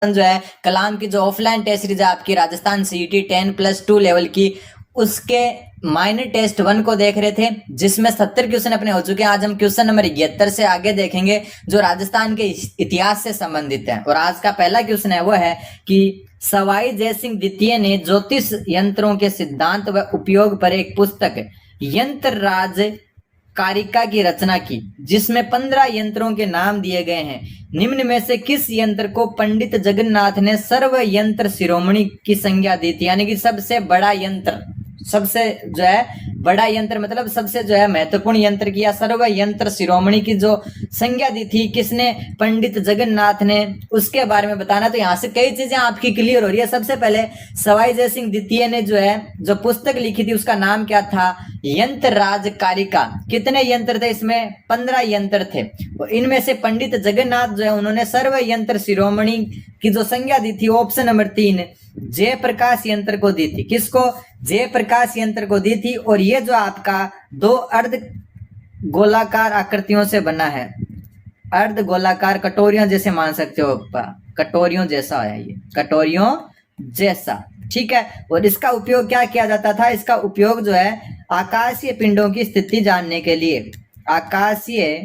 जो है कलाम की जो ऑफलाइन टेस्ट सीरीज है आपकी राजस्थान सीईटी 10+2 लेवल की, उसके माइनर टेस्ट 1 को देख रहे थे, जिसमें 70 क्वेश्चन अपने हो चुके हैं। आज हम क्वेश्चन नंबर 71 से आगे देखेंगे जो राजस्थान के इतिहास से संबंधित है। और आज का पहला क्वेश्चन है वो है कि सवाई जयसिंह द्वितीय ने ज्योतिष यंत्रों के सिद्धांत व उपयोग पर एक पुस्तक यंत्र राज कारिका की रचना की, जिसमें 15 यंत्रों के नाम दिए गए हैं। निम्न में से किस यंत्र को पंडित जगन्नाथ ने सर्व यंत्र शिरोमणि की संज्ञा दी थी? यानी कि सबसे बड़ा यंत्र, सबसे जो है बड़ा यंत्र मतलब सबसे जो है महत्वपूर्ण यंत्र की या सर्व यंत्र शिरोमणि की जो संज्ञा दी थी किसने? पंडित जगन्नाथ ने। उसके बारे में बताना। तो यहाँ से कई चीजें आपकी क्लियर हो रही है। सबसे पहले सवाई जयसिंह द्वितीय ने जो है जो पुस्तक लिखी थी उसका नाम क्या था? यंत्र राज कारिका। कितने यंत्र थे इसमें? 15 यंत्र थे। इनमें से पंडित जगन्नाथ जो है उन्होंने सर्व यंत्र शिरोमणि की जो संज्ञा दी थी ऑप्शन नंबर 3 जयप्रकाश यंत्र को दी थी। किसको? जयप्रकाश यंत्र को दी थी। और ये जो आपका 2 अर्ध गोलाकार आकृतियों से बना है, अर्ध गोलाकार कटोरियों जैसे मान सकते हो, कटोरियों जैसा है ये, कटोरियों जैसा, ठीक है। और इसका उपयोग क्या किया जाता था? इसका उपयोग जो है आकाशीय पिंडों की स्थिति जानने के लिए, आकाशीय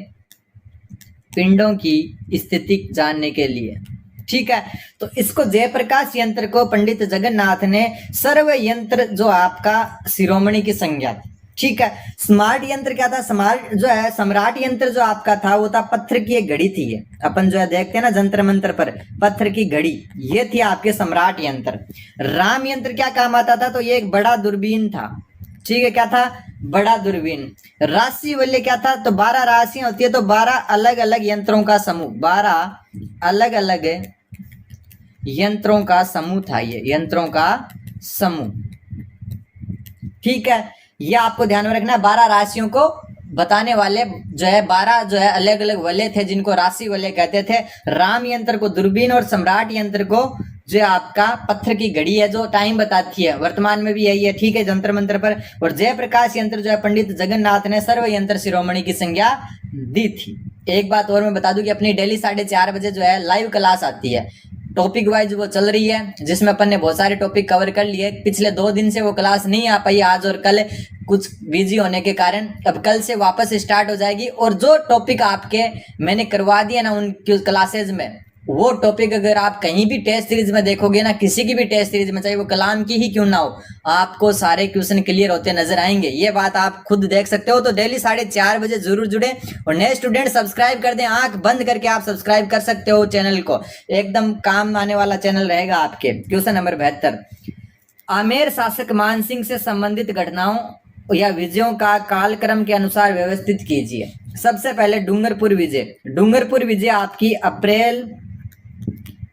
पिंडों की स्थिति जानने के लिए, ठीक है। तो इसको जयप्रकाश यंत्र को पंडित जगन्नाथ ने सर्व यंत्र जो आपका शिरोमणि की संज्ञा थी, ठीक है। स्मार्ट यंत्र क्या था? स्मार्ट जो है सम्राट यंत्र जो आपका था वो था पत्थर की एक घड़ी थी। ये अपन जो है देखते हैं ना जंतर मंत्र पर पत्थर की घड़ी, ये थी आपके सम्राट यंत्र। राम यंत्र क्या काम आता था? तो ये एक बड़ा दूरबीन था, ठीक है। क्या था? बड़ा दूरबीन। राशि वल्य क्या था? तो 12 राशियां होती है, तो 12 अलग अलग यंत्रों का समूह, 12 अलग अलग यंत्रों का समूह था ये, यंत्रों का समूह, ठीक है। ये आपको ध्यान में रखना है। 12 राशियों को बताने वाले जो है 12 जो है अलग अलग वलय थे जिनको राशि वलय कहते थे। राम यंत्र को दूरबीन और सम्राट यंत्र को जो आपका पत्थर की घड़ी है जो टाइम बताती है, वर्तमान में भी यही है, ठीक है, जंतर मंत्र पर। और जयप्रकाश यंत्र जो है पंडित जगन्नाथ ने सर्व यंत्र शिरोमणि की संज्ञा दी थी। एक बात और मैं बता दूं कि अपनी डेली 4:30 बजे जो है लाइव क्लास आती है, टॉपिक वाइज वो चल रही है, जिसमें अपन ने बहुत सारे टॉपिक कवर कर लिए। पिछले 2 दिन से वो क्लास नहीं आ पाई, आज और कल कुछ बिजी होने के कारण। अब कल से वापस स्टार्ट हो जाएगी। और जो टॉपिक आपके मैंने करवा दिया ना उन क्लासेज में, वो टॉपिक अगर आप कहीं भी टेस्ट सीरीज में देखोगे ना, किसी की भी टेस्ट सीरीज में, चाहे वो कलाम की ही क्यों ना हो, आपको सारे क्वेश्चन क्लियर होते नजर आएंगे। ये बात आप खुद देख सकते हो। तो डेली 4:30 बजे जरूर जुड़े। और नए स्टूडेंट सब्सक्राइब कर दें, आंख बंद करके आप सब्सक्राइब कर सकते हो चैनल को, एकदम काम आने वाला चैनल रहेगा आपके। क्वेश्चन नंबर 72, आमेर शासक मानसिंह से संबंधित घटनाओं या विजयों का कालक्रम के अनुसार व्यवस्थित कीजिए। सबसे पहले डूंगरपुर विजय। डूंगरपुर विजय आपकी अप्रैल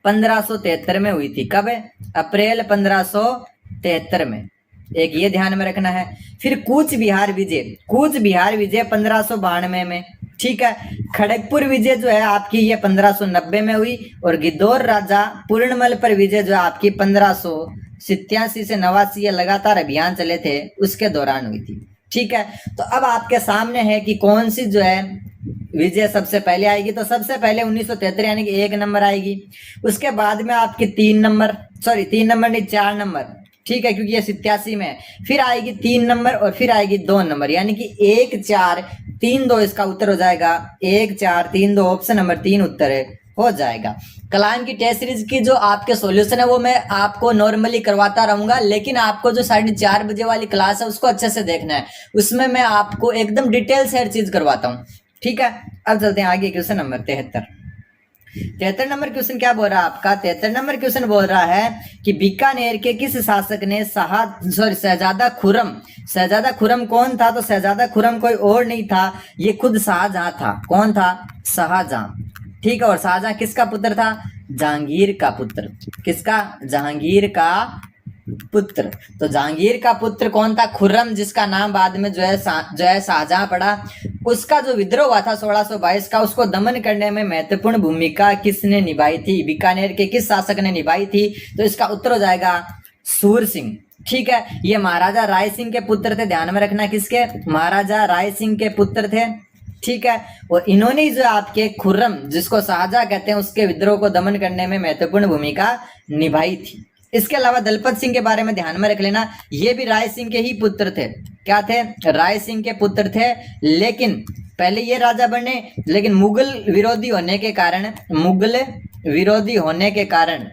1573 में हुई थी। कब? अप्रैल 1573 में, एक ये ध्यान में रखना है। फिर कूच बिहार विजय, कूच बिहार विजय 1592 में, ठीक है। खड़गपुर विजय जो है आपकी ये 1590 में हुई। और गिद्धौर राजा पूर्णमल पर विजय जो है आपकी 1587 से 89 ये लगातार अभियान चले थे उसके दौरान हुई थी, ठीक है। तो अब आपके सामने है कि कौन सी जो है विजय सबसे पहले आएगी। तो सबसे पहले 1973 यानी कि 1 नंबर आएगी। उसके बाद में आपकी 3 नंबर नहीं 4 नंबर, ठीक है, क्योंकि ये 87 में है। फिर आएगी 3 नंबर और फिर आएगी 2 नंबर, यानी कि 1 4 3 2 इसका उत्तर हो जाएगा। 1 4 3 2 ऑप्शन नंबर 3 उत्तर है, हो जाएगा। कलाम की टेस्ट सीरीज की जो आपके सॉल्यूशन है वो मैं आपको नॉर्मली करवाता रहूंगा, लेकिन आपको जो 4:30 बजे वाली क्लास है उसको अच्छे से देखना है। उसमें मैं आपको एकदम डिटेल से हर चीज करवाता हूँ, ठीक है। अब चलते हैं आगे। क्वेश्चन नंबर 73 नंबर क्वेश्चन क्या बोल रहा है आपका? 73 नंबर क्वेश्चन बोल रहा है कि बीकानेर के किस शासक ने शहजादा खुर्रम, शहजादा खुर्रम कौन था? तो शहजादा खुर्रम कोई और नहीं था, ये खुद शाहजहां था। कौन था? शाहजहां, ठीक है। और शाहजहां किसका पुत्र था? जहांगीर का पुत्र। किसका? जहांगीर का पुत्र। तो जहांगीर का पुत्र कौन था? खुर्रम, जिसका नाम बाद में जो है शाहजहां पड़ा। उसका जो विद्रोह हुआ था 1622 का, उसको दमन करने में महत्वपूर्ण भूमिका किसने निभाई थी? बीकानेर के किस शासक ने निभाई थी? तो इसका उत्तर हो जाएगा सूर सिंह, ठीक है। ये महाराजा राय सिंह के पुत्र थे, ध्यान में रखना। किसके? महाराजा राय सिंह के पुत्र थे। ठीक है। और इन्होंने जो आपके खुर्रम, जिसको शाहजहां कहते हैं, उसके विद्रोह को दमन करने में महत्वपूर्ण भूमिका निभाई थी। इसके अलावा दलपत सिंह के बारे में ध्यान में रख लेना, ये भी राय सिंह के ही पुत्र थे। क्या थे? राय सिंह के पुत्र थे। लेकिन पहले ये राजा बने, लेकिन मुगल विरोधी होने के कारण, मुगल विरोधी होने के कारण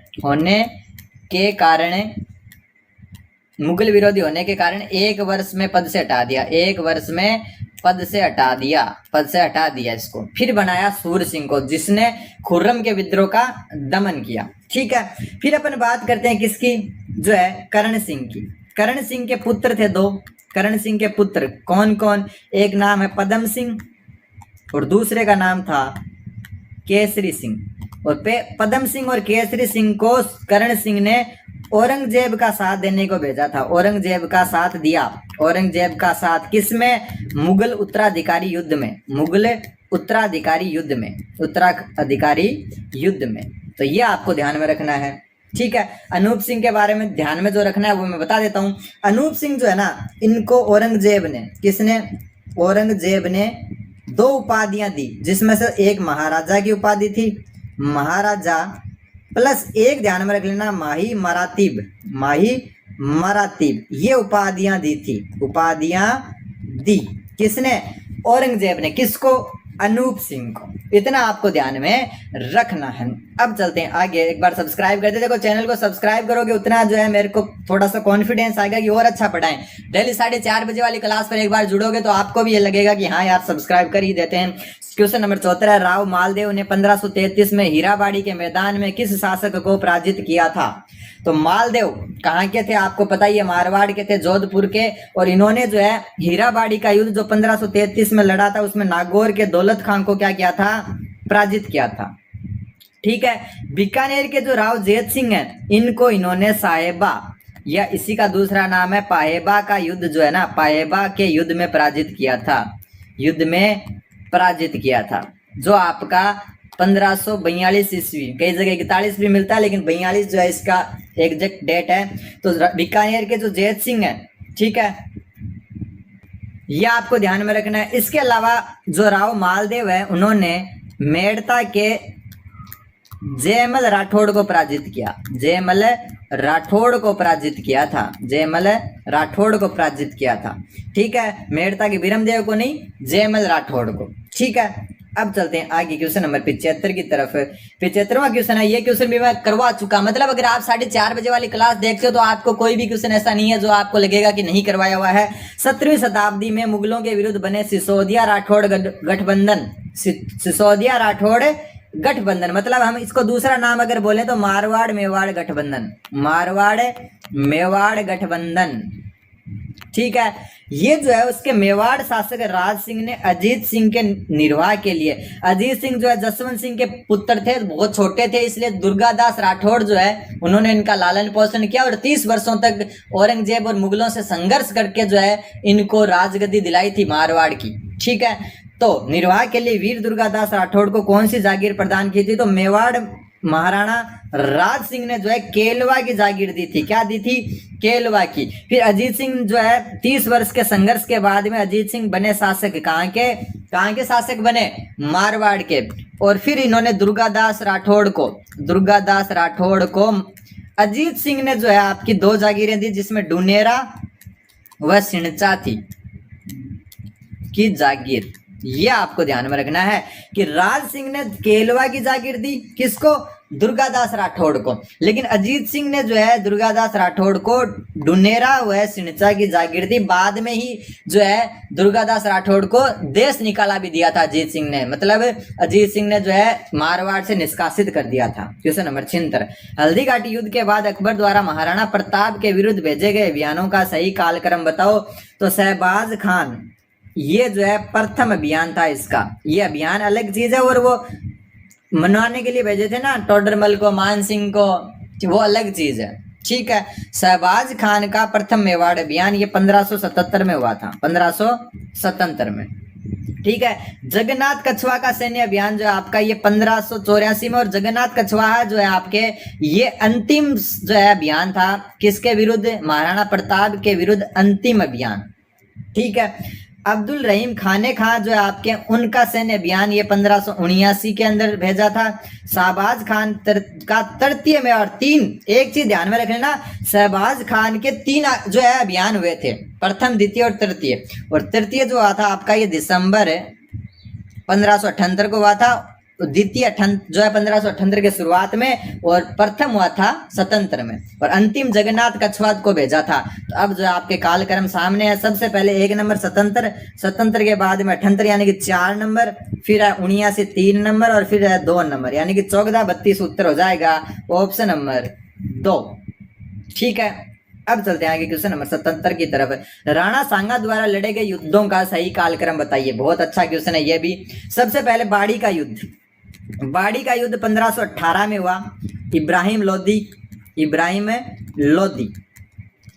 मुगल विरोधी होने के कारण 1 वर्ष में पद से हटा दिया, 1 वर्ष में पद से हटा दिया इसको। फिर बनाया सूर सिंह को, जिसने खुर्रम के विद्रोह का दमन किया। ठीक है। फिर अपन बात करते हैं किसकी, जो है करण सिंह की। करण सिंह के पुत्र थे 2। करण सिंह के पुत्र कौन कौन? एक नाम है पदम सिंह और दूसरे का नाम था केसरी सिंह। और पदम सिंह और केसरी सिंह को करण सिंह ने औरंगजेब का साथ देने को भेजा था। औरंगजेब का साथ दिया। औरंगजेब का साथ किसमें? मुगल उत्तराधिकारी युद्ध में। तो ये आपको ध्यान में रखना है। ठीक है। अनूप सिंह के बारे में ध्यान में जो रखना है वो मैं बता देता हूँ। अनूप सिंह जो है ना, इनको औरंगजेब ने 2 उपाधियां दी, जिसमें से एक महाराजा की उपाधि थी, महाराजा प्लस एक ध्यान में रख लेना माही मरातीब, ये उपाधियां दी। किसने? औरंगजेब ने। किसको? अनूप सिंह को। इतना आपको ध्यान में रखना है। अब चलते हैं आगे। एक बार सब्सक्राइब कर दे, देखो चैनल को सब्सक्राइब करोगे उतना जो है मेरे को थोड़ा सा कॉन्फिडेंस आएगा कि और अच्छा पढ़ाएं। डेली 4:30 बजे वाली क्लास पर एक बार जुड़ोगे तो आपको भी ये लगेगा कि हाँ यार सब्सक्राइब कर ही देते हैं। क्वेश्चन नंबर 74 है, राव मालदेव ने 1533 में हीराबाड़ी के मैदान में किस शासक को पराजित किया था? तो मालदेव कहाँ के थे? आपको पता ही है, मारवाड़ के थे, जोधपुर के। और इन्होंने जो है हीराबाड़ी का युद्ध जो 1533 में लड़ा था, उसमें नागौर के दौलत खान को क्या किया था? पराजित किया था। ठीक है। बीकानेर के जो राव जेत सिंह हैं, इनको इन्होंने साहेबा या इसी का दूसरा नाम है पाहेबा का युद्ध जो है ना, पाहेबा के युद्ध में पराजित किया था, जो आपका 1542 ईस्वी, कई जगह 41 भी मिलता है लेकिन 42 जो है इसका एग्जैक्ट डेट है। तो बीकानेर के जो जैत सिंह है, ठीक है, ये आपको ध्यान में रखना है। इसके अलावा जो राव मालदेव है, उन्होंने मेड़ता के जयमल राठौड़ को पराजित किया। जयमल राठौड़ को पराजित किया था। ठीक है। मेड़ता के बिरमदेव को नहीं, जयमल राठौड़ को। ठीक है। अब चलते हैं आगे क्वेश्चन नंबर 75 की तरफ। 75वां क्वेश्चन है, ये क्वेश्चन भी मैं करवा चुका। मतलब अगर आप 4:30 बजे वाली क्लास देखते हो तो आपको कोई भी क्वेश्चन ऐसा नहीं है जो आपको लगेगा कि नहीं करवाया हुआ है। 17वीं शताब्दी में मुगलों के विरुद्ध बने सिसोदिया राठौड़ गठबंधन, मतलब हम इसको दूसरा नाम अगर बोले तो मारवाड़ मेवाड़ गठबंधन। ठीक है। ये जो है उसके मेवाड़ शासक राज सिंह ने अजीत सिंह के निर्वाह के लिए, अजीत सिंह जो है जसवंत सिंह के पुत्र थे, बहुत छोटे थे, इसलिए दुर्गादास राठौड़ जो है उन्होंने इनका लालन पोषण किया और 30 वर्षों तक औरंगजेब और मुगलों से संघर्ष करके जो है इनको राजगद्दी दिलाई थी मारवाड़ की। ठीक है। तो निर्वाह के लिए वीर दुर्गादास राठौड़ को कौन सी जागीर प्रदान की थी? तो मेवाड़ महाराणा राज सिंह ने जो है केलवा की जागीर दी थी। क्या दी थी? केलवा की। फिर अजीत सिंह जो है 30 वर्ष के संघर्ष के बाद में अजीत सिंह बने शासक। कहाँ के शासक बने? मारवाड़ के। और फिर इन्होंने दुर्गादास राठौड़ को अजीत सिंह ने जो है आपकी 2 जागीरें दी, जिसमें डुनेरा व सिणचा थी की जागीर। ये आपको ध्यान में रखना है कि राज सिंह ने केलवा की जागीर दी, किसको? दुर्गादास राठौड़ को। लेकिन अजीत सिंह ने जो है दुर्गादास राठौड़ को डुनेरा व सिणचा की जागीर दी। बाद में ही जो है दुर्गादास राठौड़ को देश निकाला भी दिया था अजीत सिंह ने, मतलब अजीत सिंह ने जो है मारवाड़ से निष्कासित कर दिया था। क्वेश्चन नंबर 76, हल्दी घाटी युद्ध के बाद अकबर द्वारा महाराणा प्रताप के विरुद्ध भेजे गए अभियानों का सही कालक्रम बताओ। तो शहबाज खान, ये जो है प्रथम अभियान था इसका। ये अभियान अलग चीज है, और वो मनवाने के लिए भेजे थे ना टोडरमल को, मान सिंह को, वो अलग चीज है। ठीक है। शहबाज खान का प्रथम मेवाड़ अभियान ये 1577 में हुआ था, 1577 में। ठीक है। जगन्नाथ कछवा का सैन्य अभियान जो है आपका ये 1584 में, और जगन्नाथ कछवाहा जो है आपके ये अंतिम जो है अभियान था, किसके विरुद्ध? महाराणा प्रताप के विरुद्ध अंतिम अभियान। ठीक है। अब्दुल रहीम खाने खां जो है आपके, उनका सैन्य अभियान ये 1579 के अंदर भेजा था। शहबाज खान का तृतीय में, और तीन, एक चीज ध्यान में रख लेना, शहबाज खान के 3 जो है अभियान हुए थे, प्रथम, द्वितीय और तृतीय। और तृतीय जो हुआ था आपका ये दिसंबर 1578 को हुआ था, द्वितीय जो है 1578 के शुरुआत में, और प्रथम हुआ था 77 में, और अंतिम जगन्नाथ कछवाद को भेजा था। तो अब जो आपके कालक्रम सामने है, सबसे पहले 1 नंबर 77, 77 के बाद में 78 यानी कि 4 नंबर, फिर है 79 3 नंबर, और फिर है 2 नंबर, यानी कि 14 32 उत्तर हो जाएगा ऑप्शन नंबर 2। ठीक है, अब चलते हैं आगे क्वेश्चन नंबर 77 की तरफ। राणा सांगा द्वारा लड़े गए युद्धों का सही कालक्रम बताइए। बहुत अच्छा क्वेश्चन है ये भी। सबसे पहले बाड़ी का युद्ध, बाड़ी का युद्ध 1518 में हुआ, इब्राहिम लोदी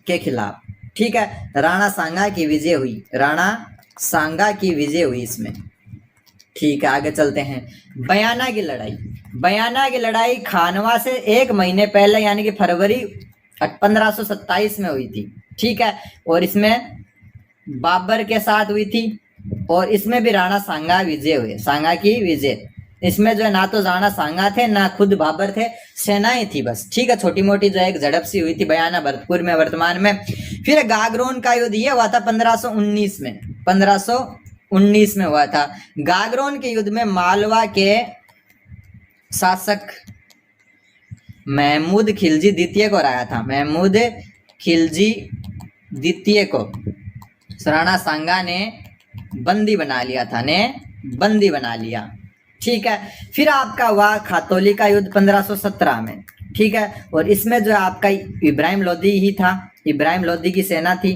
के खिलाफ। ठीक है, राणा सांगा की विजय हुई, राणा सांगा की विजय हुई इसमें। ठीक है, आगे चलते हैं। बयाना की लड़ाई, बयाना की लड़ाई खानवा से 1 महीने पहले यानी कि फरवरी 1527 में हुई थी। ठीक है, और इसमें बाबर के साथ हुई थी, और इसमें भी राणा सांगा विजय हुए, सांगा की विजय। इसमें जो है ना तो राणा सांगा थे ना खुद बाबर थे, सेनाएं थी बस। ठीक है, छोटी मोटी जो है एक झड़प सी हुई थी बयाना भरतपुर में वर्तमान में। फिर गागरोन का युद्ध ये हुआ था 1519 में, 1519 में हुआ था। गागरोन के युद्ध में मालवा के शासक महमूद खिलजी द्वितीय को हराया था, महमूद खिलजी द्वितीय को राणा सांगा ने बंदी बना लिया था, बंदी बना लिया। ठीक है, फिर आपका हुआ खातौली का युद्ध 1517 में। ठीक है, और इसमें जो आपका इब्राहिम लोदी ही था, इब्राहिम लोदी की सेना थी।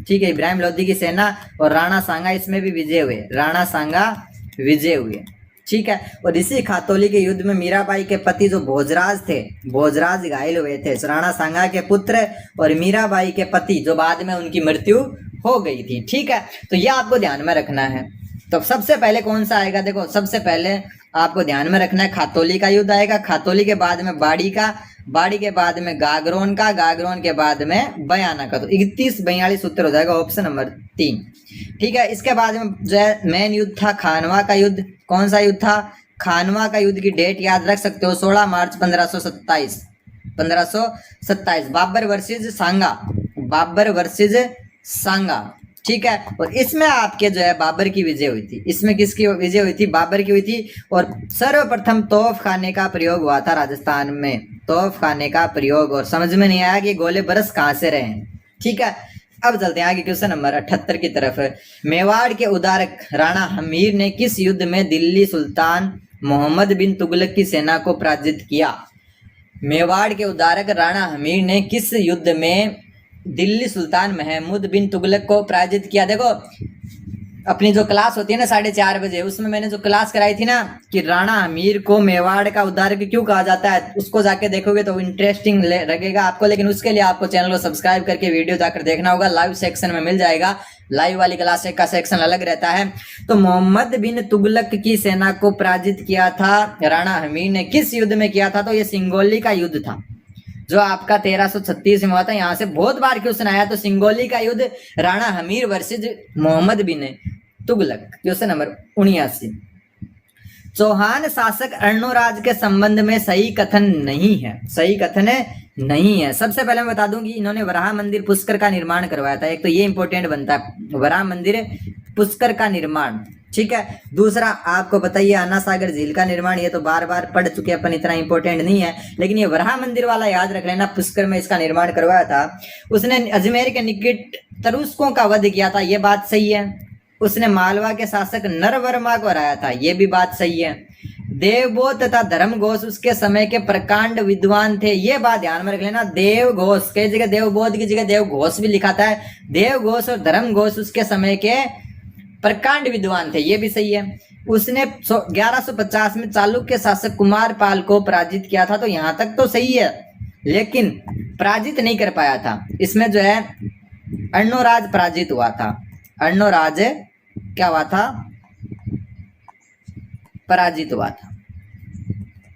ठीक है, इब्राहिम लोदी की सेना, और राणा सांगा इसमें भी विजय हुए, राणा सांगा विजय हुए। ठीक है, और इसी खातौली के युद्ध में मीराबाई के पति जो भोजराज थे, भोजराज घायल हुए थे, राणा सांगा के पुत्र और मीराबाई के पति, जो बाद में उनकी मृत्यु हो गई थी। ठीक है, तो यह आपको ध्यान में रखना है। तो सबसे पहले कौन सा आएगा, देखो सबसे पहले आपको ध्यान में रखना है खातौली का युद्ध आएगा, खातौली के बाद में बाड़ी का, बाड़ी के बाद में गागरोन का, गागरोन के बाद में बयाना का। तो 31-42 उत्तर हो जाएगा ऑप्शन नंबर 3। ठीक है, इसके बाद में जो है मेन युद्ध था खानवा का युद्ध। कौन सा युद्ध था? खानवा का युद्ध की डेट याद रख सकते हो, 16 मार्च 1527, 1527, बाबर वर्सेज सांगा, बाबर वर्सेज सांगा। ठीक है, और इसमें आपके जो है बाबर की विजय हुई थी। इसमें किसकी विजय हुई थी? बाबर की हुई थी। और सर्वप्रथम तोफ खाने का प्रयोग हुआ था राजस्थान में, तोफ खाने का प्रयोग। और समझ में नहीं आया कि गोले बरस कहाँ से रहे हैं। ठीक है, अब चलते हैं आगे क्वेश्चन नंबर 78 की तरफ। मेवाड़ के उदारक राणा हमीर ने किस युद्ध में दिल्ली सुल्तान मोहम्मद बिन तुगलक की सेना को पराजित किया? मेवाड़ के उदारक राणा हमीर ने किस युद्ध में दिल्ली सुल्तान महमूद बिन तुगलक को पराजित किया? देखो अपनी जो क्लास होती है ना 4:30 बजे, उसमें मैंने जो क्लास कराई थी ना कि राणा हमीर को मेवाड़ का उदारक क्यों कहा जाता है, उसको जाके देखोगे तो इंटरेस्टिंग लगेगा आपको। लेकिन उसके लिए आपको चैनल को सब्सक्राइब करके वीडियो जाकर देखना होगा, लाइव सेक्शन में मिल जाएगा। लाइव वाली क्लास का सेक्शन अलग रहता है। तो मोहम्मद बिन तुगलक की सेना को पराजित किया था राणा हमीर ने, किस युद्ध में किया था? तो ये सिंगोली का युद्ध था, जो आपका 1336 में हुआ था। यहाँ से बहुत बार क्वेश्चन आया। तो सिंगोली का युद्ध राणा हमीर वर्सेज मोहम्मद बिन तुगलक, क्वेश्चन नंबर 79। चौहान शासक अर्णोराज के संबंध में सही कथन नहीं है, सही कथन नहीं है। सबसे पहले मैं बता दूं कि इन्होंने वराह मंदिर पुष्कर का निर्माण करवाया था। एक तो ये इंपॉर्टेंट बनता है, वराह मंदिर पुष्कर का निर्माण। ठीक है, दूसरा आपको बताइए अन्ना सागर झील का निर्माण, ये तो बार बार पढ़ चुके अपन, इतना इंपॉर्टेंट नहीं है। लेकिन ये वराह मंदिर वाला याद रख लेना, पुष्कर में इसका निर्माण करवाया था। उसने अजमेर के निकट तरुस्कों का वध किया था, ये बात सही है। उसने मालवा के शासक नरवर्मा को हराया था, ये भी बात सही है। देवबोध तथा धर्मघोष उसके समय के प्रकांड विद्वान थे, ये बात ध्यान में रख लेना। देवघोष कई जगह देवबोध की जगह देवघोष भी लिखा था। देवघोष और धर्मघोष उसके समय के प्रकांड विद्वान थे, ये भी सही है। उसने 1150 में चालुक्य शासक कुमारपाल को पराजित किया था, तो यहां तक तो सही है। लेकिन पराजित नहीं कर पाया था। इसमें जो है अर्णोराज पराजित हुआ था। अर्णोराज क्या हुआ था? पराजित हुआ था।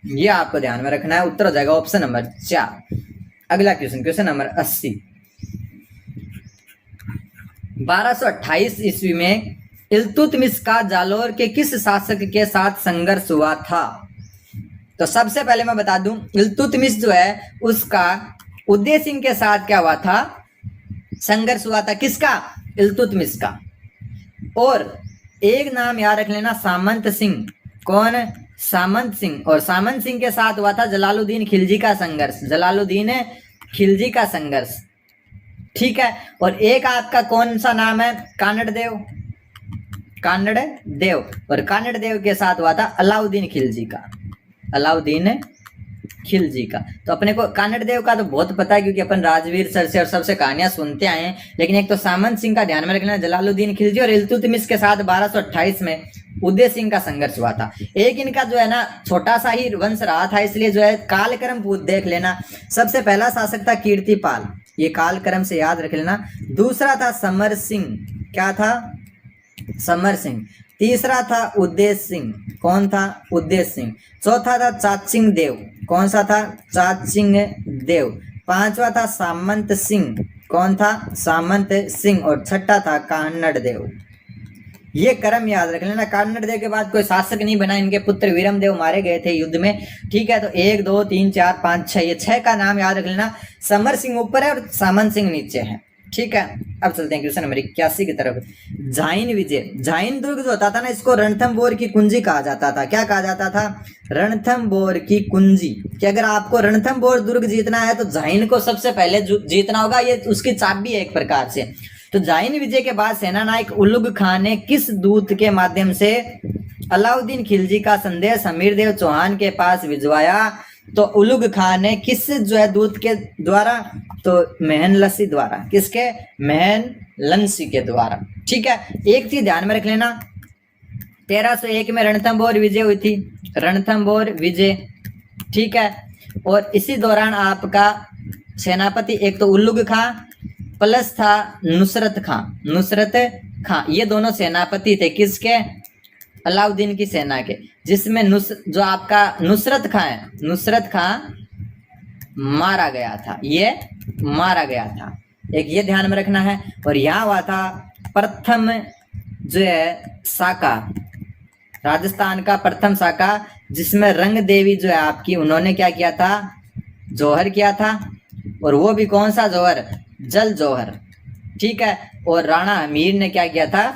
ये आपको ध्यान में रखना है। उत्तर हो जाएगा ऑप्शन नंबर 4। अगला क्वेश्चन, क्वेश्चन नंबर 80। 1228 ईस्वी में इल्तुतमिश का जालोर के किस शासक के साथ संघर्ष हुआ था? तो सबसे पहले मैं बता दूं, इल्तुतमिश जो है उसका उदय सिंह के साथ क्या हुआ था? संघर्ष हुआ था। किसका? इल्तुतमिश का। और एक नाम याद रख लेना, सामंत सिंह। कौन? सामंत सिंह। और सामंत सिंह के साथ हुआ था जलालुद्दीन खिलजी का संघर्ष। जलालुद्दीन खिलजी का संघर्ष, ठीक है। और एक आपका कौन सा नाम है? कानड़ देव। कानड़ देव। और कानड़ देव के साथ हुआ था अलाउद्दीन खिलजी का। अलाउद्दीन खिलजी का। तो अपने को कानड़ देव का तो बहुत पता है क्योंकि अपन राजवीर सर से और सबसे कहानियां सुनते आए हैं। लेकिन एक तो सामंत सिंह का ध्यान में रखना, जलालुद्दीन खिलजी और इल्तुतमिश के साथ 1228 में उदय सिंह का संघर्ष हुआ था। एक इनका जो है ना छोटा सा ही वंश रहा था, इसलिए जो है कालक्रम देख लेना। सबसे पहला शासक था कीर्तिपाल, ये कालक्रम से याद रख लेना। दूसरा था समर सिंह। क्या था? समर सिंह। तीसरा था उदय सिंह। कौन था? उदय सिंह। चौथा था चाचिंग देव। कौन सा था? चाचिंग देव। पांचवा था सामंत सिंह। कौन था? सामंत सिंह। और छठा था कानड़ देव। ये क्रम याद रख लेना। कानड़ देव के बाद कोई शासक नहीं बना, इनके पुत्र वीरम देव मारे गए थे युद्ध में, ठीक है। तो 1 2 3 4 5 6, ये 6 का नाम याद रख लेना। समर सिंह ऊपर है और सामंत सिंह नीचे है, ठीक है। अब चलते हैं क्वेश्चन नंबर 81 की तरफ। जाइन विजय। जाइन दुर्ग जो होता था ना, इसको रणथंबोर की कुंजी कहा जाता था। क्या कहा जाता था? रणथंबोर की कुंजी। कि अगर आपको रणथंबोर दुर्ग जीतना है तो जाइन को सबसे पहले जीतना होगा, ये उसकी चाबी है एक प्रकार से। तो जाइन विजय के बाद सेनानायक उलुग खान ने किस दूत के माध्यम से अलाउद्दीन खिलजी का संदेश हमीरदेव चौहान के पास भिजवाया? तो उलुग खान ने किस जो है दूत के द्वारा? तो मेहनलसी द्वारा। किसके? मेहनलसी के द्वारा, ठीक है। एक चीज ध्यान में रख लेना, 1301 में रणथंबोर विजय हुई थी। रणथंबोर विजय, ठीक है। और इसी दौरान आपका सेनापति एक तो उलुग खां प्लस था नुसरत खां। नुसरत खां, ये दोनों सेनापति थे। किसके? अलाउद्दीन की सेना के। जिसमें जो आपका नुसरत खां है, नुसरत खां मारा गया था। ये मारा गया था, एक ये ध्यान में रखना है। और यहाँ हुआ था प्रथम जो है साका, राजस्थान का प्रथम साका, जिसमें रंग देवी जो है आपकी, उन्होंने क्या किया था? जौहर किया था। और वो भी कौन सा जौहर? जल जौहर, ठीक है। और राणा हमीर ने क्या किया था?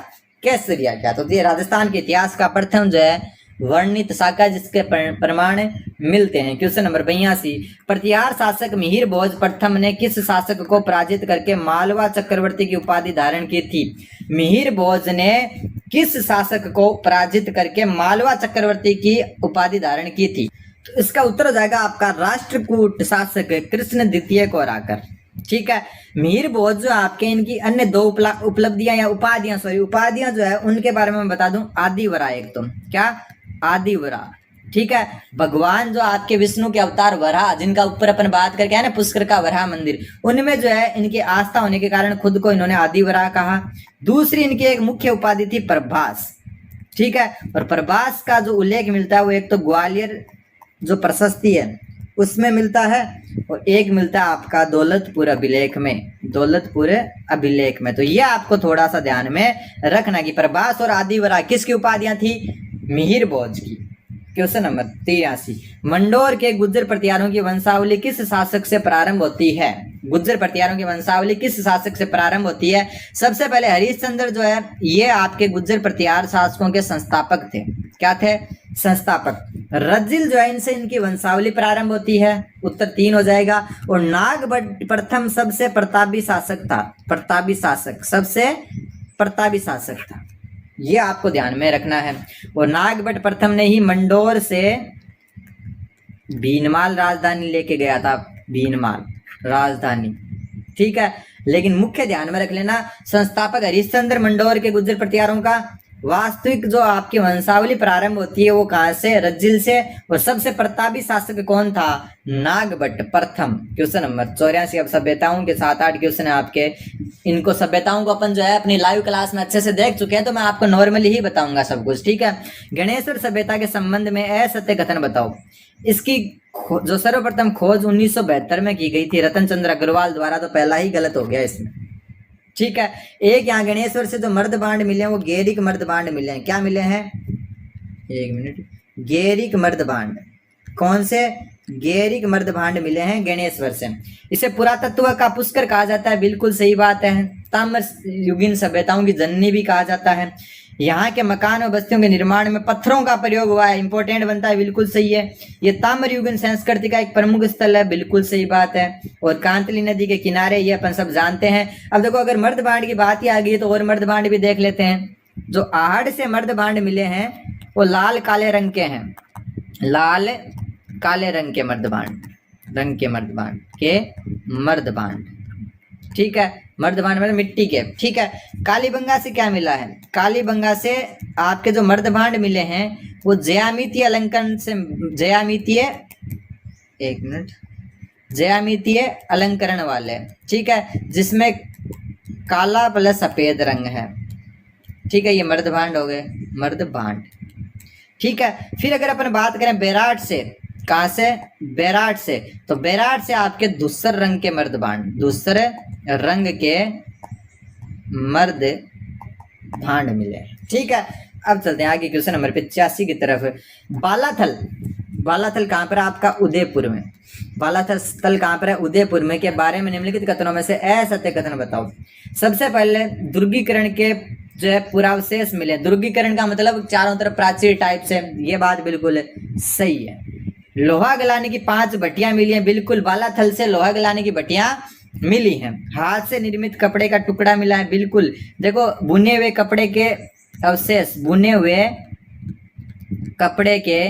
केसरिया किया। तो ये राजस्थान के इतिहास का प्रथम जो है वर्णित शाखा, जिसके प्रमाण मिलते हैं। Question number 82। प्रतिहार शासक मिहिर भोज प्रथम ने किस शासक को पराजित करके मालवा चक्रवर्ती की उपाधि धारण की थी? मिहिर भोज ने किस शासक को पराजित करके मालवा चक्रवर्ती की उपाधि धारण की थी? तो इसका उत्तर हो जाएगा आपका राष्ट्रकूट शासक कृष्ण द्वितीय को हराकर, ठीक है। मिहिर भोज जो आपके, इनकी अन्य 2 उपलब्धियां या उपाधियां जो है उनके बारे में मैं बता दूं। आदिवरा, एक तो क्या? आदिवरा, ठीक है। भगवान जो आपके विष्णु के अवतार वराह, जिनका ऊपर अपन बात करके है ना पुष्कर का वराह मंदिर, उनमें जो है इनकी आस्था होने के कारण खुद को इन्होंने आदिवरा कहा। दूसरी इनकी एक मुख्य उपाधि थी प्रभास, ठीक है। और प्रभास का जो उल्लेख मिलता है वो एक तो ग्वालियर जो प्रशस्ति है उसमें मिलता है, और एक मिलता है आपका दौलतपुर अभिलेख में। दौलतपुर अभिलेख में। तो ये आपको थोड़ा सा ध्यान में रखना कि प्रभास और आदिवरा किसकी उपाधियां थी? मिहिर भोज की। Question number 83। मंडोर के गुर्जर प्रतिहारों की वंशावली किस शासक से प्रारंभ होती है? गुर्जर प्रतिहारों की वंशावली किस शासक से प्रारंभ होती है? सबसे पहले हरिश्चंद्र जो है ये आपके गुर्जर प्रतिहार शासकों के संस्थापक थे। क्या थे? संस्थापक। रजिल जो है इनसे इनकी वंशावली प्रारंभ होती है, उत्तर 3 हो जाएगा। और नागभट्ट प्रथम सबसे प्रतापी शासक था। प्रतापी शासक, सबसे प्रतापी शासक था, ये आपको ध्यान में रखना है। और नागभट्ट प्रथम ने ही मंडोर से भीनमाल राजधानी लेके गया था। भीनमाल राजधानी, ठीक है। लेकिन मुख्य ध्यान में रख लेना, संस्थापक हरिश्चंद्र मंडोर के गुर्जर प्रतिहारों का। वास्तविक जो आपकी वंशावली प्रारंभ होती है वो कहां से? रजिल से। और सबसे प्रतापी शासक कौन था? नागभट्ट प्रथम। Question number 84। अब सभ्यताओं के 7-8 क्वेश्चन है आपके। इनको सभ्यताओं को अपन जो है अपनी लाइव क्लास में अच्छे से देख चुके हैं, तो मैं आपको नॉर्मली ही बताऊंगा सब कुछ, ठीक है। गणेश्वर सभ्यता के संबंध में असत्य कथन बताओ। इसकी जो सर्वप्रथम खोज 1972 में की गई थी रतन चंद्र अग्रवाल द्वारा, तो पहला ही गलत हो गया इसमें। ठीक है। एक यहाँ गणेश्वर से जो मर्द बांड मिले हैं वो गेरिक मर्द बांड मिले हैं। क्या मिले हैं? एक मिनट, गेरिक मर्द बांड। कौन से? गेरिक मर्द भांड मिले हैं गणेश्वर से। इसे पुरातत्व का पुष्कर कहा जाता है, बिल्कुल सही बात है। ताम्र युगीन सभ्यताओं की जननी भी कहा जाता है। यहाँ के मकान और बस्तियों के निर्माण में पत्थरों का प्रयोग हुआ है, इंपॉर्टेंट बनता है, बिल्कुल सही है। ये ताम्र युगीन संस्कृति का एक प्रमुख स्थल है, बिल्कुल सही बात है। और कांतली नदी के किनारे, ये अपन सब जानते हैं। अब देखो, अगर मर्द बांड की बात ही आ गई तो और मर्द बांड भी देख लेते हैं। जो आहड़ से मर्द बांड मिले हैं वो लाल काले रंग के हैं, लाल काले रंग के मर्द बांड, रंग के मर्द बांड के मर्द बांड। ठीक है, मर्द बांड मतलब मिट्टी के। ठीक है, कालीबंगा से क्या मिला है? कालीबंगा से आपके जो मर्द बांड मिले हैं वो ज्यामितीय अलंकरण से, ज्यामितीय, एक मिनट, ज्यामितीय अलंकरण वाले। ठीक है, जिसमें काला प्लस सफेद रंग है। ठीक है, ये मर्द बांड हो गए, मर्द बांड। ठीक है, फिर अगर अपन बात करें बेराट से, कहाँ से? बेराट से। तो बेराट से आपके धूसर रंग के मर्द बांड, धूसर रंग के मर्द भांड मिले। ठीक है, अब चलते हैं आगे क्वेश्चन नंबर 85 की तरफ। बालाथल, बालाथल कहाँ पर? आपका उदयपुर में। बालाथल स्थल कहाँ पर है? उदयपुर में। के बारे में निम्नलिखित कथनों में से असत्य कथन बताओ। सबसे पहले दुर्गीकरण के जो है पुरावशेष मिले। दुर्गीकरण का मतलब चारों तरफ प्राचीर टाइप से, ये बात बिल्कुल सही है। लोहा गलाने की 5 भट्टियां मिली हैं, बिल्कुल, बालाथल से लोहा गलाने की भट्टियां मिली हैं। हाथ से निर्मित कपड़े का टुकड़ा मिला है, बिल्कुल। देखो, बुने हुए कपड़े के अवशेष, बुने हुए कपड़े के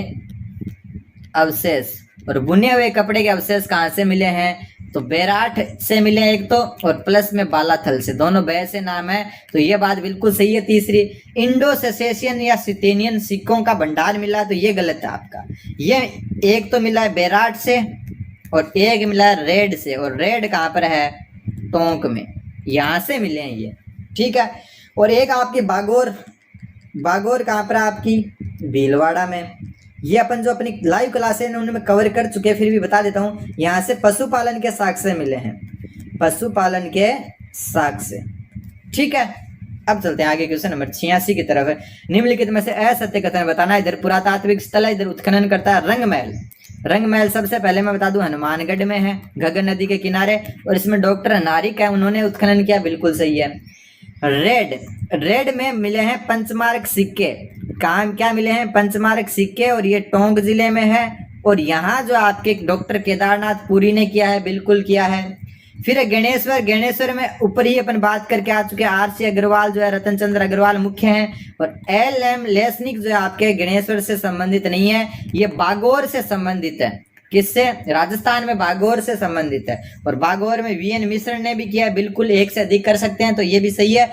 अवशेष, और बुने हुए कपड़े के अवशेष कहाँ से मिले हैं? तो बेराट से मिले एक तो, और प्लस में बालाथल से, दोनों बे से नाम है, तो ये बात बिल्कुल सही है। तीसरी, इंडो सेसेशियन या सितेनियन सिक्कों का भंडार मिला, तो ये गलत है आपका। ये एक तो मिला है बेराट से और एक मिला है रेड से, और रेड कहाँ पर है? टोंक में, यहाँ से मिले हैं ये। ठीक है, और एक आपकी बागोर, बागोर कहाँ पर? आपकी भीलवाड़ा में। ये अपन जो अपनी लाइव क्लास है उनमें कवर कर चुके हैं, फिर भी बता देता हूँ। यहाँ से पशुपालन के साक्ष्य मिले हैं, पशुपालन के साक्ष्य। ठीक है, अब चलते हैं आगे क्वेश्चन नंबर 86 की तरफ। निम्नलिखित में से असत्य कथन बताना। इधर पुरातात्विक स्थल है, इधर उत्खनन करता है रंगमहल। रंगमहल सबसे पहले मैं बता दूं हनुमानगढ़ में है, घग्गर नदी के किनारे, और इसमें डॉक्टर नारिक है, उन्होंने उत्खनन किया, बिल्कुल सही है। रेड, रेड में मिले हैं पंचमार्क सिक्के। कहाँ क्या मिले हैं? पंचमार्क सिक्के, और ये टोंक जिले में है। और यहाँ जो आपके डॉक्टर केदारनाथ पुरी ने किया है, बिल्कुल किया है। फिर गणेश्वर, गणेश्वर में ऊपर ही अपन बात करके आ चुके हैं। आर.सी. अग्रवाल जो है, रतन चंद्र अग्रवाल मुख्य हैं, और एल.एम. लेसनिक जो है आपके गणेश्वर से संबंधित नहीं है, ये बागौर से संबंधित है। किससे? राजस्थान में बागौर से संबंधित है। और बागौर में वी.एन. मिश्र ने भी किया है, बिल्कुल, एक से अधिक कर सकते हैं, तो ये भी सही है।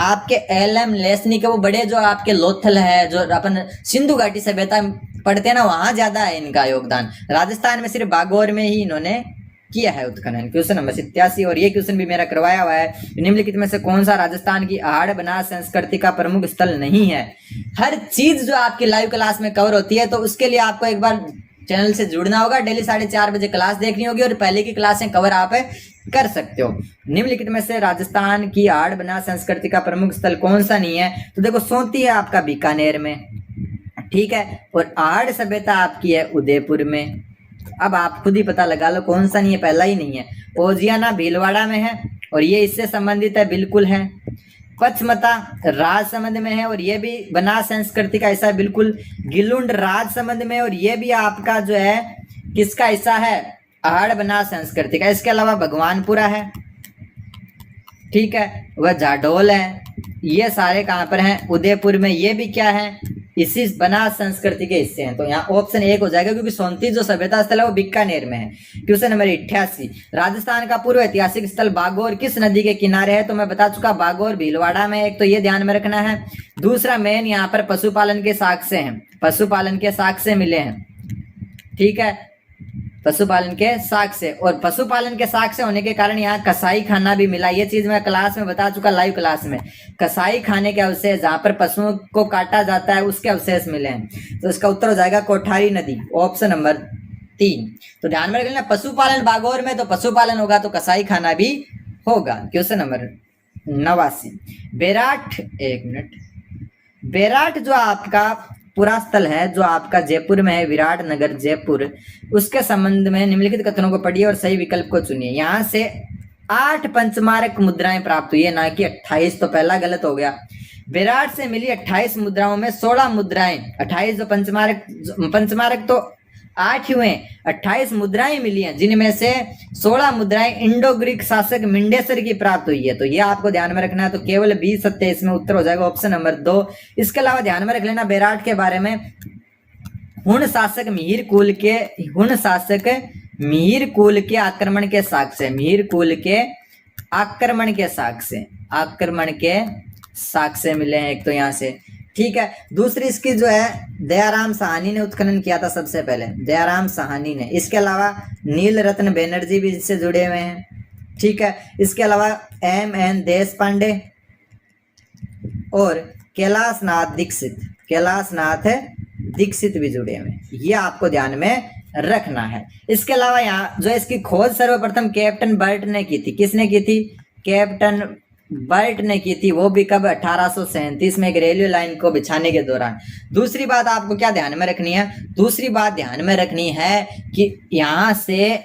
आपके एल.एम. लेसनिक है, वो बड़े जो आपके लोथल है, जो अपन सिंधु घाटी सभ्यता पढ़ते हैं ना, वहां ज्यादा है इनका योगदान। राजस्थान में सिर्फ बागौर में ही इन्होंने किया है उत्खनन। क्वेश्चन नंबर 87, और ये क्वेश्चन भी मेरा करवाया हुआ है। निम्नलिखित में से कौन सा राजस्थान की आहड़ बनास संस्कृति का प्रमुख स्थल नहीं है? हर चीज जो आपकी लाइव क्लास में कवर होती है, तो उसके लिए आपको एक बार चैनल से जुड़ना होगा, डेली 4:30 बजे क्लास देखनी होगी, और पहले की क्लासें कवर आप कर सकते हो। निम्नलिखित में से राजस्थान की आहड़ बनास संस्कृति का प्रमुख स्थल कौन सा नहीं है? तो देखो, सोती है आपका बीकानेर में, ठीक है, और आहड़ सभ्यता आपकी है उदयपुर में। अब आप खुद ही पता लगा लो कौन सा नहीं है, पहला ही नहीं है। ओजियाना भीलवाड़ा में है, और ये इससे संबंधित है, बिल्कुल है। पचमता राजसमंद में है, और ये भी बनास संस्कृति का हिस्सा है, बिल्कुल। गिलुंड राजसमंद में, और ये भी आपका जो है किसका हिस्सा है? आहड़ बनास संस्कृति का। इसके अलावा भगवानपुरा है, ठीक है, वह जाडोल है, ये सारे कहाँ पर हैं? उदयपुर में। ये भी क्या है? इसी बनास संस्कृति के हिस्से हैं। तो यहाँ ऑप्शन 1 हो जाएगा, क्योंकि 37 जो सभ्यता स्थल है वो बीकानेर में है। क्वेश्चन नंबर 88, राजस्थान का पूर्व ऐतिहासिक स्थल बागौर किस नदी के किनारे है? तो मैं बता चुका, बागौर भीलवाड़ा में। एक तो ये ध्यान में रखना है। दूसरा, मेन यहाँ पर पशुपालन के साक्ष्य हैं, पशुपालन के साक्ष्य मिले हैं, ठीक है, पशुपालन के साक्ष्य। और पशुपालन के साक्ष्य होने के कारण यहाँ कसाई खाना भी मिला। ये चीज मैं क्लास में बता चुका, लाइव क्लास में। कसाई खाने के अवशेष, जहाँ पर पशुओं को काटा जाता है, उसके अवशेष मिले हैं। तो इसका उत्तर हो जाएगा कोठारी नदी, ऑप्शन नंबर 3। तो ध्यान में रखना, पशुपालन बागौर में, तो पशुपालन होगा तो कसाई खाना भी होगा। क्वेश्चन नंबर 89, बेराट, एक मिनट, बेराट जो आपका पूरा स्थल है जो आपका जयपुर में है, विराट नगर जयपुर, उसके संबंध में निम्नलिखित कथनों को पढ़िए और सही विकल्प को चुनिए। यहाँ से 8 पंचमारक मुद्राएं प्राप्त हुई है, ना कि 28, तो पहला गलत हो गया। विराट से मिली 28 मुद्राओं में 16 मुद्राएं, 28 जो पंचमारक तो 8 हुए, 28 मुद्राएं मिली हैं, जिनमें से 16 मुद्राएं इंडो ग्रीक शासक मिंडेसर की प्राप्त हुई है। तो ये आपको ध्यान में रखना है। तो केवल 20 सत्य इसमें उत्तर हो जाएगा, ऑप्शन नंबर 2। इसके अलावा ध्यान में रख लेना बेराट के बारे में, हुण शासक मिहिर कुल के आक्रमण के साक्ष्य, मिहिर कुल के आक्रमण के साक्ष्य मिले हैं एक तो यहाँ से, ठीक है। दूसरी इसकी जो है दयाराम साहनी ने उत्खनन किया था सबसे पहले, दयाराम साहनी ने। इसके अलावा नील रत्न बैनर्जी भी इससे जुड़े हुए हैं, ठीक है। इसके अलावा M.N. देश पांडे और कैलाशनाथ दीक्षित भी जुड़े हुए हैं, ये आपको ध्यान में रखना है। इसके अलावा यहाँ जो इसकी खोज सर्वप्रथम कैप्टन बर्ट ने की थी, किसने की थी? कैप्टन बर्ट ने की थी, वो भी कब? 1837 में एक रेलवे लाइन को बिछाने के दौरान। दूसरी बात आपको क्या ध्यान में रखनी है? दूसरी बात ध्यान में रखनी है कि यहाँ से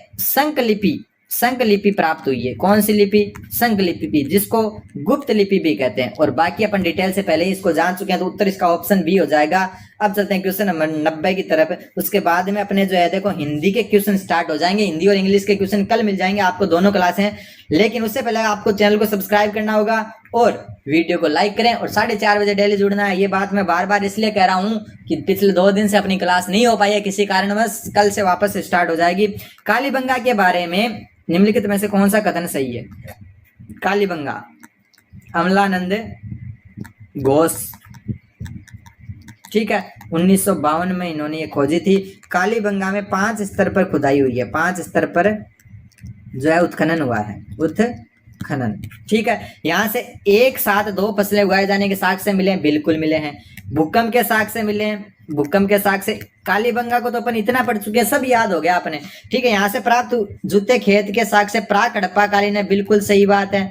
संकलिपि प्राप्त हुई है। कौन सी लिपि? संकलिपि, जिसको गुप्त लिपि भी कहते हैं। और बाकी अपन डिटेल से पहले ही इसको जान चुके हैं, तो उत्तर इसका ऑप्शन बी हो जाएगा। अब चलते हैं क्वेश्चन नंबर 90 की तरफ। उसके बाद में अपने जो है देखो हिंदी के क्वेश्चन स्टार्ट हो जाएंगे, हिंदी और इंग्लिश के क्वेश्चन कल मिल जाएंगे आपको, दोनों क्लास हैं। लेकिन उससे पहले आपको चैनल को सब्सक्राइब करना होगा और वीडियो को लाइक करें और 4:30 बजे डेली जुड़ना है। ये बात मैं बार बार इसलिए कह रहा हूं कि पिछले 2 दिन से अपनी क्लास नहीं हो पाई है किसी कारणवश, कल से वापस स्टार्ट हो जाएगी। कालीबंगा के बारे में निम्नलिखित में से कौन सा कथन सही है? कालीबंगा, अमलानंद घोष, ठीक है, 1952 में इन्होंने ये खोजी थी। कालीबंगा में 5 स्तर पर खुदाई हुई है, 5 स्तर पर जो है उत्खनन हुआ है, उत्खनन, ठीक है। यहाँ से एक साथ 2 फसलें उगाए जाने के साक्ष्य मिले हैं, बिल्कुल मिले हैं। भूकंप के साक्ष्य मिले हैं, भूकंप के साक्ष्य। कालीबंगा को तो अपन इतना पढ़ चुके हैं, सब याद हो गया अपने, ठीक है। यहाँ से प्राप्त जूते खेत के साक्ष्य प्राक हड़प्पा कालीन है, बिल्कुल सही बात है।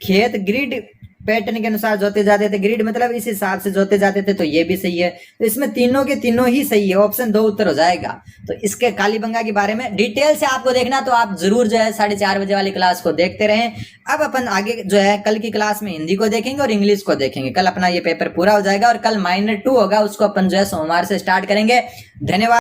खेत ग्रिड पैटर्न के अनुसार जोते जाते थे, ग्रिड मतलब इस हिसाब से जोते जाते थे, तो ये भी सही है। तो इसमें तीनों के तीनों ही सही है, ऑप्शन 2 उत्तर हो जाएगा। तो इसके कालीबंगा के बारे में डिटेल से आपको देखना तो आप जरूर जो है 4:30 बजे वाली क्लास को देखते रहें। अब अपन आगे जो है कल की क्लास में हिंदी को देखेंगे और इंग्लिश को देखेंगे। कल अपना ये पेपर पूरा हो जाएगा और कल -2 होगा, उसको अपन जो है सोमवार से स्टार्ट करेंगे। धन्यवाद।